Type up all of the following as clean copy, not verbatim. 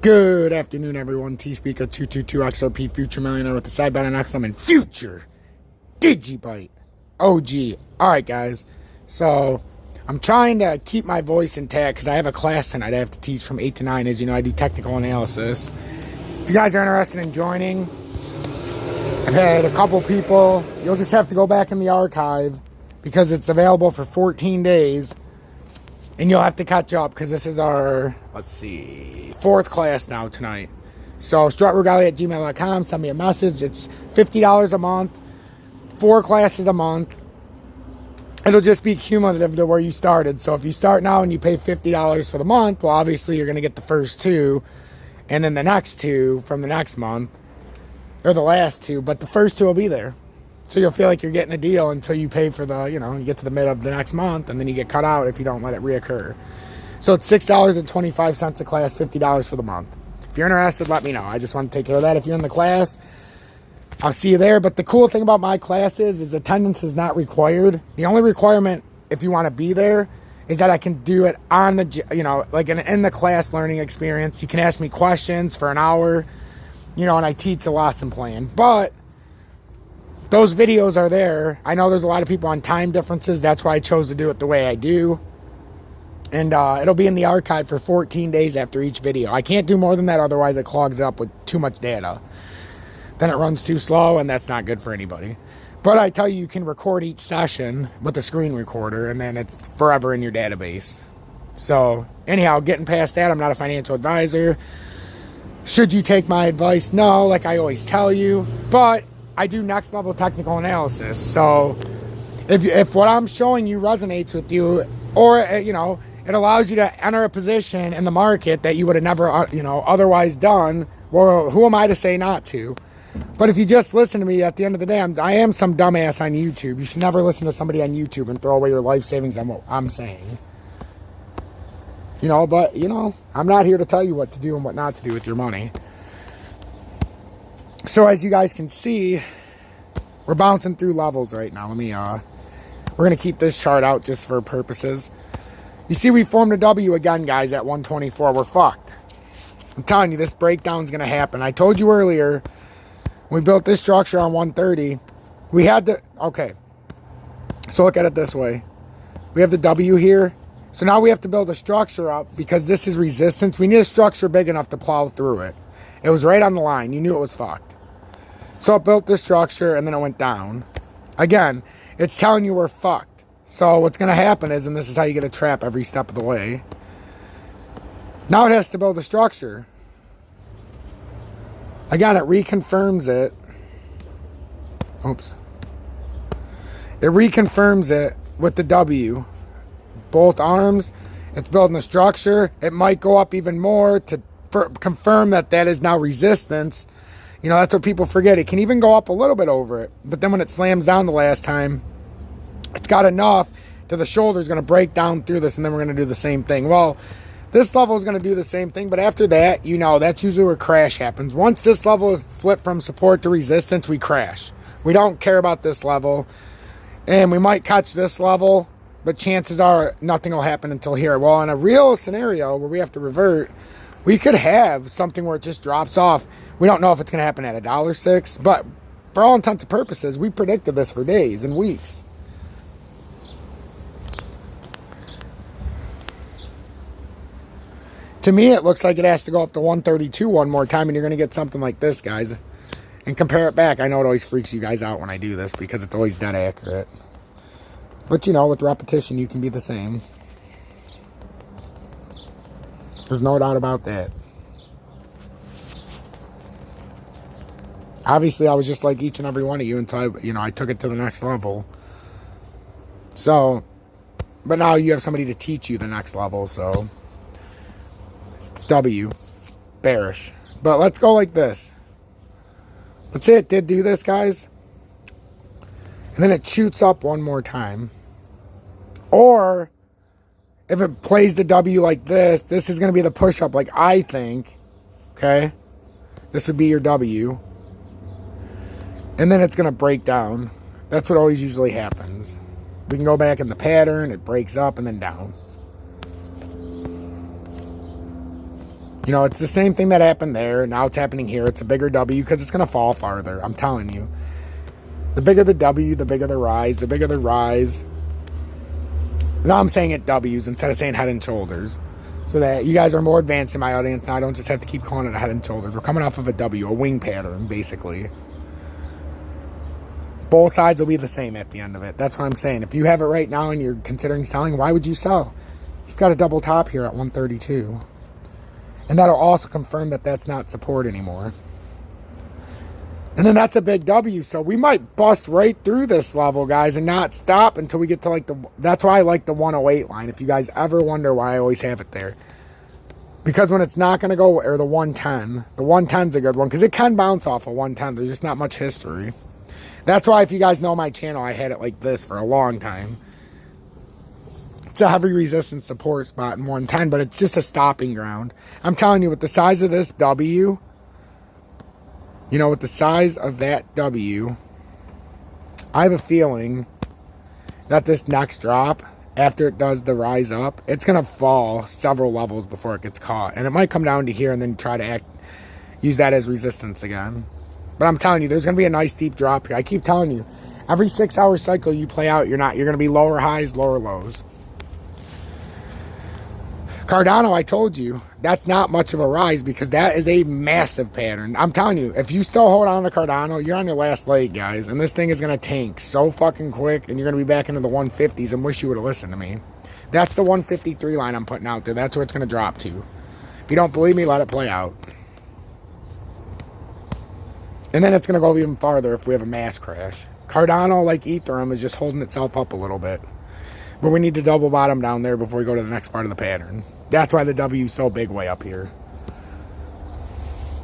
Good afternoon, everyone. T-Speaker 222 XRP Future Millionaire with the side bet on XM and Future Digibyte OG. Alright, guys. So, I'm trying to keep my voice intact because I have a class tonight I have to teach from 8 to 9. As you know, I do technical analysis. If you guys are interested in joining, I've had a couple people. You'll just have to go back in the archive because it's available for 14 days. And you'll have to catch up because this is our, let's see, 4th class now tonight. So strutrugali@gmail.com. Send me a message. It's $50 a month. 4 classes a month. It'll just be cumulative to where you started. So if you start now and you pay $50 for the month, well, obviously you're going to get the first 2. And then the next 2 from the next month. Or the last 2. But the first 2 will be there. So you'll feel like you're getting a deal until you pay for the, you get to the mid of the next month, and then you get cut out if you don't let it reoccur. So it's $6.25 a class, $50 for the month. If you're interested, let me know. I just want to take care of that. If you're in the class, I'll see you there. But the cool thing about my classes is attendance is not required. The only requirement, if you want to be there, is that I can do it on the, like in the class learning experience. You can ask me questions for an hour, and I teach a lesson plan. But those videos are there. I know there's a lot of people on time differences. That's why I chose to do it the way I do. And it'll be in the archive for 14 days after each video. I can't do more than that, otherwise it clogs up with too much data. Then it runs too slow, and that's not good for anybody. But I tell you can record each session with a screen recorder, and then it's forever in your database. So, anyhow, getting past that, I'm not a financial advisor. Should you take my advice? No, like I always tell you. But I do next level technical analysis. So if what I'm showing you resonates with you, or it allows you to enter a position in the market that you would have never otherwise done, well, who am I to say not to? But if you just listen to me, at the end of the day, I am some dumbass on YouTube. You should never listen to somebody on YouTube and throw away your life savings on what I'm saying. But I'm not here to tell you what to do and what not to do with your money. So as you guys can see, we're bouncing through levels right now. We're going to keep this chart out just for purposes. You see, we formed a W again, guys, at 124. We're fucked. I'm telling you, this breakdown's going to happen. I told you earlier, we built this structure on 130. We had the, okay. So look at it this way. We have the W here. So now we have to build a structure up because this is resistance. We need a structure big enough to plow through it. It was right on the line. You knew it was fucked. So it built this structure and then it went down. Again, it's telling you we're fucked. So what's going to happen is, and this is how you get a trap every step of the way. Now it has to build a structure. Again, it reconfirms it. Oops. It reconfirms it with the W. Both arms. It's building a structure. It might go up even more to confirm that is now resistance. That's what people forget. It can even go up a little bit over it. But then when it slams down the last time, it's got enough to the shoulder's going to break down through this, and then we're going to do the same thing. Well, this level is going to do the same thing, but after that, that's usually where crash happens. Once this level is flipped from support to resistance, we crash. We don't care about this level, and we might catch this level, but chances are nothing will happen until here. Well, in a real scenario where we have to revert, we could have something where it just drops off. We don't know if it's going to happen at $1.06, but for all intents and purposes, we predicted this for days and weeks. To me, it looks like it has to go up to 132 one more time, and you're going to get something like this, guys. And compare it back. I know it always freaks you guys out when I do this because it's always dead accurate. But, with repetition, you can be the same. There's no doubt about that. Obviously, I was just like each and every one of you until I took it to the next level. So, but now you have somebody to teach you the next level, so. W. Bearish. But let's go like this. Let's say it did do this, guys. And then it shoots up one more time. Or if it plays the W like this is going to be the push-up like I think. Okay? This would be your W. And then it's going to break down. That's what always usually happens. We can go back in the pattern. It breaks up and then down. You know, it's the same thing that happened there. Now it's happening here. It's a bigger W because it's going to fall farther. I'm telling you. The bigger the W, the bigger the rise. The bigger the rise. Now I'm saying it W's instead of saying head and shoulders. So that you guys are more advanced in my audience. Now I don't just have to keep calling it a head and shoulders. We're coming off of a W, a wing pattern, basically. Both sides will be the same at the end of it. That's what I'm saying. If you have it right now and you're considering selling, why would you sell? You've got a double top here at 132. And that'll also confirm that that's not support anymore. And then that's a big W. So we might bust right through this level, guys, and not stop until we get to like the... That's why I like the 108 line. If you guys ever wonder why I always have it there. Because when it's not going to go... Or the 110. The 110's a good one. Because it can bounce off of 110. There's just not much history. That's why if you guys know my channel, I had it like this for a long time. It's a heavy resistance support spot in 110, but it's just a stopping ground. I'm telling you, with the size of this W, you know, with the size of that W, I have a feeling that this next drop, after it does the rise up, it's going to fall several levels before it gets caught. And it might come down to here and then try to use that as resistance again. But I'm telling you, there's going to be a nice deep drop here. I keep telling you, every 6-hour cycle you play out, you're going to be lower highs, lower lows. Cardano, I told you, that's not much of a rise because that is a massive pattern. I'm telling you, if you still hold on to Cardano, you're on your last leg, guys. And this thing is going to tank so fucking quick, and you're going to be back into the 150s and wish you would have listened to me. That's the 153 line I'm putting out there. That's where it's going to drop to. If you don't believe me, let it play out. And then it's going to go even farther if we have a mass crash. Cardano, like Ethereum, is just holding itself up a little bit. But we need to double bottom down there before we go to the next part of the pattern. That's why the W is so big way up here.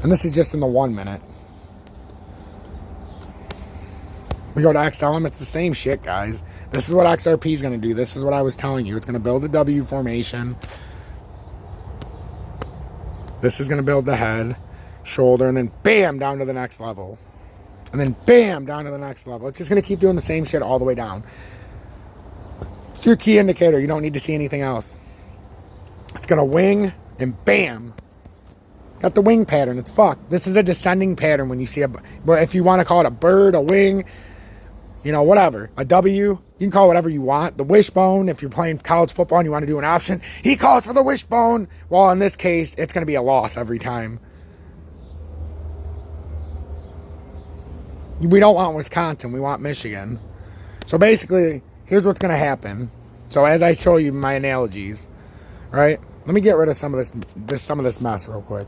And this is just in the 1 minute. We go to XLM, it's the same shit, guys. This is what XRP is going to do. This is what I was telling you. It's going to build a W formation. This is going to build the head, shoulder, and then bam, down to the next level. And then bam, down to the next level. It's just going to keep doing the same shit all the way down. It's your key indicator. You don't need to see anything else. It's going to wing, and bam. Got the wing pattern. It's fucked. This is a descending pattern when you see but if you want to call it a bird, a wing, you know, whatever. A W, you can call it whatever you want. The wishbone, if you're playing college football and you want to do an option, he calls for the wishbone. Well, in this case, it's going to be a loss every time. We don't want Wisconsin. We want Michigan. So basically, here's what's going to happen. So as I show you my analogies, right? Let me get rid of some of this mess real quick.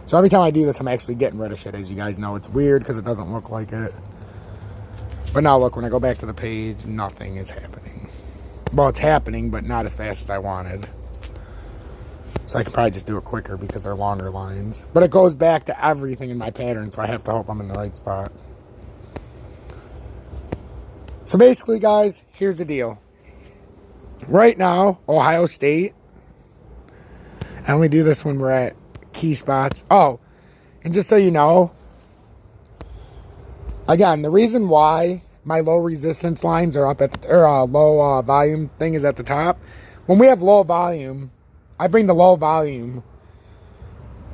So every time I do this, I'm actually getting rid of shit. As you guys know, it's weird because it doesn't look like it. But now look, when I go back to the page, nothing is happening. Well, it's happening, but not as fast as I wanted. So I can probably just do it quicker because they're longer lines. But it goes back to everything in my pattern, so I have to hope I'm in the right spot. So basically, guys, here's the deal. Right now, Ohio State, I only do this when we're at key spots. Oh, and just so you know, again, the reason why my low resistance lines are up at the, or low volume thing is at the top. When we have low volume, I bring the low volume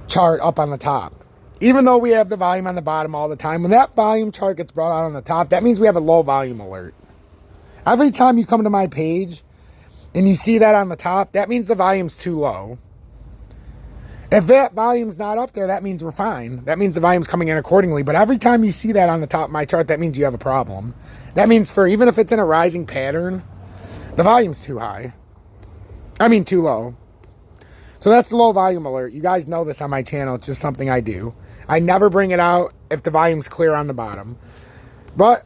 chart up on the top. Even though we have the volume on the bottom all the time, when that volume chart gets brought out on the top, that means we have a low volume alert. Every time you come to my page and you see that on the top, that means the volume's too low. If that volume's not up there, that means we're fine. That means the volume's coming in accordingly. But every time you see that on the top of my chart, that means you have a problem. That means for even if it's in a rising pattern, the volume's too high. I mean, too low. So that's the low volume alert. You guys know this on my channel. It's just something I do. I never bring it out if the volume's clear on the bottom. But,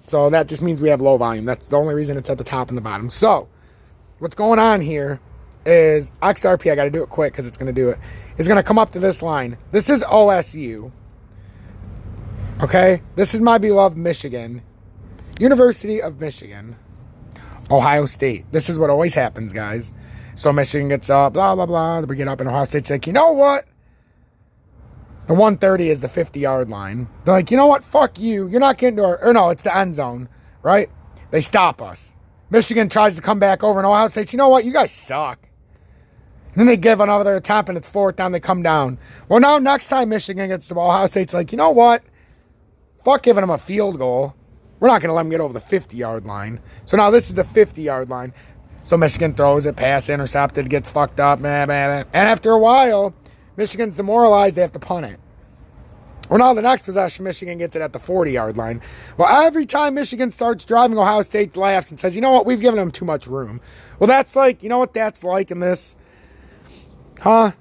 so that just means we have low volume. That's the only reason it's at the top and the bottom. So, what's going on here is XRP, I got to do it quick because it's going to do it. It's going to come up to this line. This is OSU. Okay? This is my beloved Michigan. University of Michigan. Ohio State. This is what always happens, guys. So Michigan gets up, blah, blah, blah. We get up and Ohio State's like, you know what? The 130 is the 50-yard line. They're like, you know what? Fuck you. You're not getting to our... Or no, it's the end zone, right? They stop us. Michigan tries to come back over and Ohio State's, you know what? You guys suck. And then they give another attempt and it's fourth down, they come down. Well, now next time Michigan gets the ball, Ohio State's like, you know what? Fuck giving them a field goal. We're not going to let them get over the 50-yard line. So now this is the 50-yard line. So Michigan throws it, pass intercepted, gets fucked up. And after a while, Michigan's demoralized, they have to punt it. Well, now the next possession, Michigan gets it at the 40-yard line. Well, every time Michigan starts driving, Ohio State laughs and says, you know what, we've given them too much room. Well, that's like, you know what that's like in this? Huh?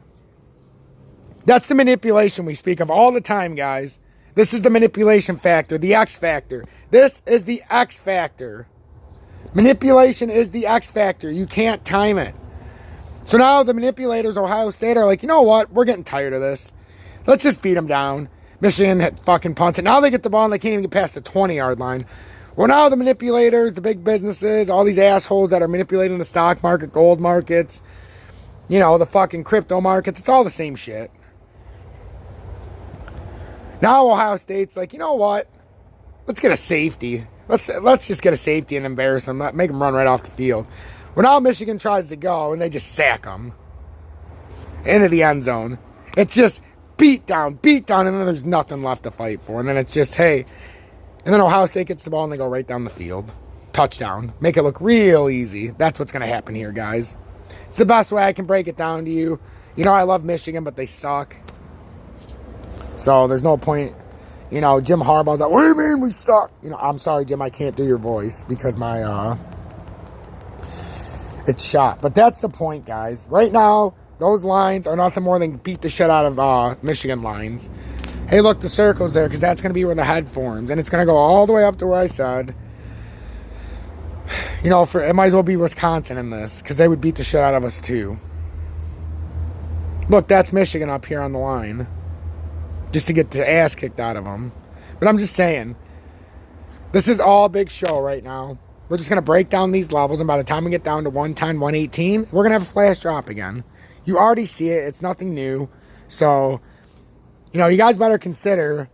That's the manipulation we speak of all the time, guys. This is the manipulation factor, the X factor. This is the X factor. Manipulation is the X factor. You can't time it. So now the manipulators, Ohio State, are like, you know what? We're getting tired of this. Let's just beat them down. Michigan fucking punts it. Now they get the ball and they can't even get past the 20-yard line. Well, now the manipulators, the big businesses, all these assholes that are manipulating the stock market, gold markets, you know, the fucking crypto markets, it's all the same shit. Now Ohio State's like, you know what? Let's get a safety. Let's just get a safety and embarrass them. Make them run right off the field. Well, now Michigan tries to go, and they just sack them into the end zone. It's just beat down, and then there's nothing left to fight for. And then it's just, hey. And then Ohio State gets the ball, and they go right down the field. Touchdown. Make it look real easy. That's what's going to happen here, guys. It's the best way I can break it down to you. You know I love Michigan, but they suck. So there's no point. You know, Jim Harbaugh's like, what do you mean we suck? You know, I'm sorry, Jim, I can't do your voice because my, it's shot. But that's the point, guys. Right now, those lines are nothing more than beat the shit out of Michigan lines. Hey, look, the circle's there because that's going to be where the head forms. And it's going to go all the way up to where I said. You know, it might as well be Wisconsin in this because they would beat the shit out of us too. Look, that's Michigan up here on the line. Just to get the ass kicked out of them. But I'm just saying, this is all a big show right now. We're just going to break down these levels, and by the time we get down to 110, 118, we're going to have a flash drop again. You already see it. It's nothing new. So, you know, you guys better consider,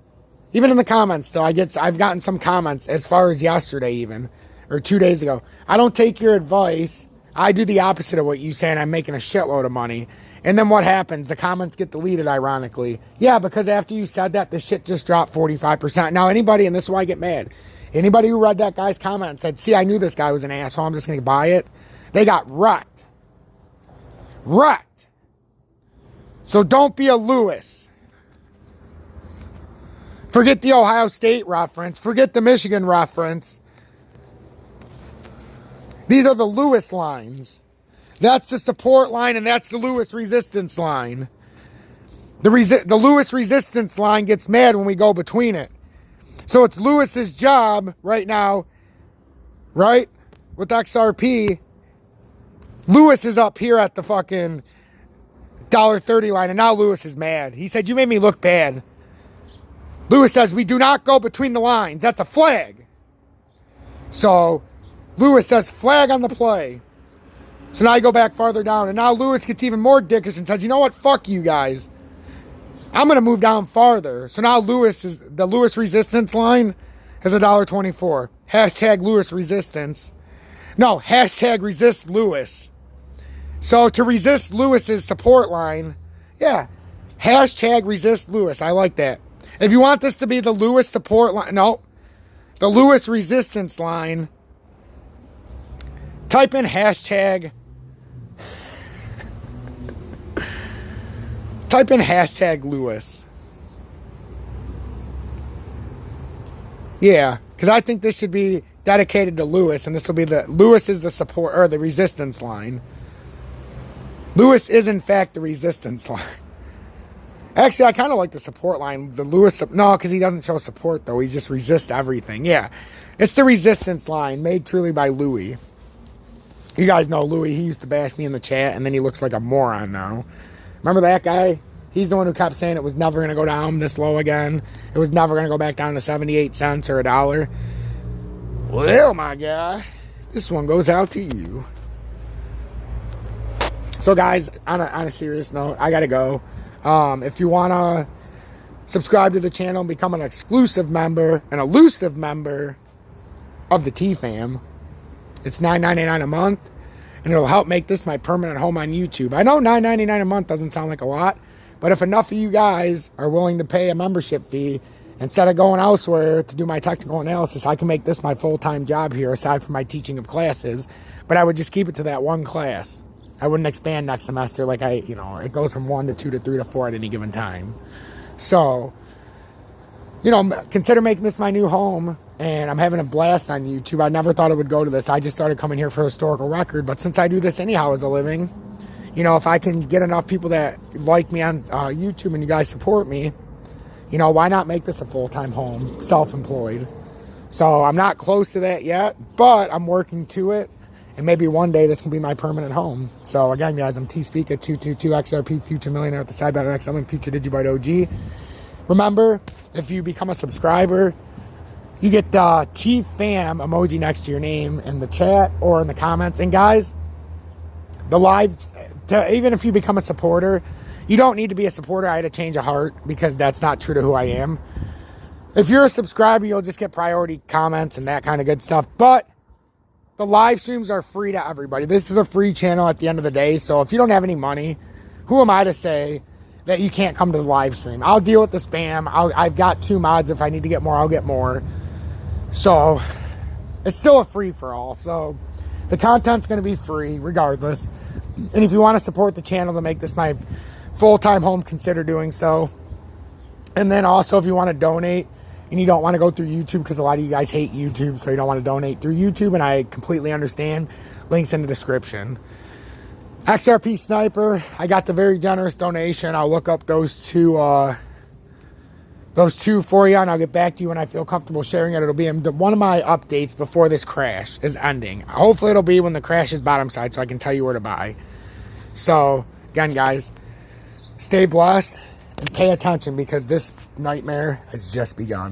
even in the comments, though, I've gotten some comments as far as yesterday even, or 2 days ago. I don't take your advice. I do the opposite of what you say, and I'm making a shitload of money. And then what happens? The comments get deleted, ironically. Yeah, because after you said that, the shit just dropped 45%. Now, anybody, and this is why I get mad, anybody who read that guy's comment and said, see, I knew this guy was an asshole, I'm just going to buy it, they got wrecked. Wrecked. So don't be a Lewis. Forget the Ohio State reference. Forget the Michigan reference. These are the Lewis lines. That's the support line, and that's the Lewis resistance line. The Lewis resistance line gets mad when we go between it. So it's Lewis's job right now, right, with XRP. Lewis is up here at the fucking $1.30 line, and now Lewis is mad. He said, you made me look bad. Lewis says, we do not go between the lines. That's a flag. So Lewis says, flag on the play. So now I go back farther down, and now Lewis gets even more dickish and says, you know what, fuck you guys. I'm going to move down farther. So now the Lewis resistance line is $1.24. Hashtag Lewis resistance. No, hashtag resist Lewis. So to resist Lewis's support line, yeah, hashtag resist Lewis. I like that. If you want this to be the Lewis support line, no, the Lewis resistance line, type in hashtag. Type in hashtag Lewis. Yeah, because I think this should be dedicated to Lewis, and this will be Lewis is the support, or the resistance line. Lewis is, in fact, the resistance line. Actually, I kind of like the support line. The Lewis, no, because he doesn't show support, though. He just resists everything. Yeah, it's the resistance line, made truly by Louis. You guys know Louis. He used to bash me in the chat, and then he looks like a moron now. Remember that guy? He's the one who kept saying it was never going to go down this low again. It was never going to go back down to 78 cents or $1. Well, my guy, this one goes out to you. So, guys, on a serious note, I got to go. If you want to subscribe to the channel and become an exclusive member, an elusive member of the T-Fam, it's $9.99 a month. and it'll help make this my permanent home on YouTube. I know $9.99 a month doesn't sound like a lot, but if enough of you guys are willing to pay a membership fee instead of going elsewhere to do my technical analysis, I can make this my full-time job here aside from my teaching of classes. But I would just keep it to that one class. I wouldn't expand next semester like it goes from 1 to 2 to 3 to 4 at any given time. So, consider making this my new home, and I'm having a blast on YouTube. I never thought it would go to this. I just started coming here for historical record, but since I do this anyhow as a living, if I can get enough people that like me on YouTube and you guys support me, why not make this a full-time home, self-employed? So I'm not close to that yet, but I'm working to it, and maybe one day this can be my permanent home. So again, guys, I'm T-Speaker 222 XRP Future Millionaire with the Sidebot XM and Future Digibyte OG. Remember, if you become a subscriber, you get the T-Fam emoji next to your name in the chat or in the comments. And guys, even if you become a supporter, you don't need to be a supporter. I had to change a heart because that's not true to who I am. If you're a subscriber, you'll just get priority comments and that kind of good stuff. But the live streams are free to everybody. This is a free channel at the end of the day. So if you don't have any money, who am I to say that you can't come to the live stream? I'll deal with the spam. I've got 2 mods. If I need to get more, I'll get more. So it's still a free for all. So the content's going to be free regardless. And if you want to support the channel to make this my full-time home, consider doing so. And then also if you want to donate and you don't want to go through YouTube, because a lot of you guys hate YouTube, so you don't want to donate through YouTube, and I completely understand, links in the description. XRP Sniper, I got the very generous donation. I'll look up those two for you, and I'll get back to you when I feel comfortable sharing it. It'll be in one of my updates before this crash is ending. Hopefully it'll be when the crash is bottom side, so I can tell you where to buy. So again, guys, stay blessed and pay attention, because this nightmare has just begun.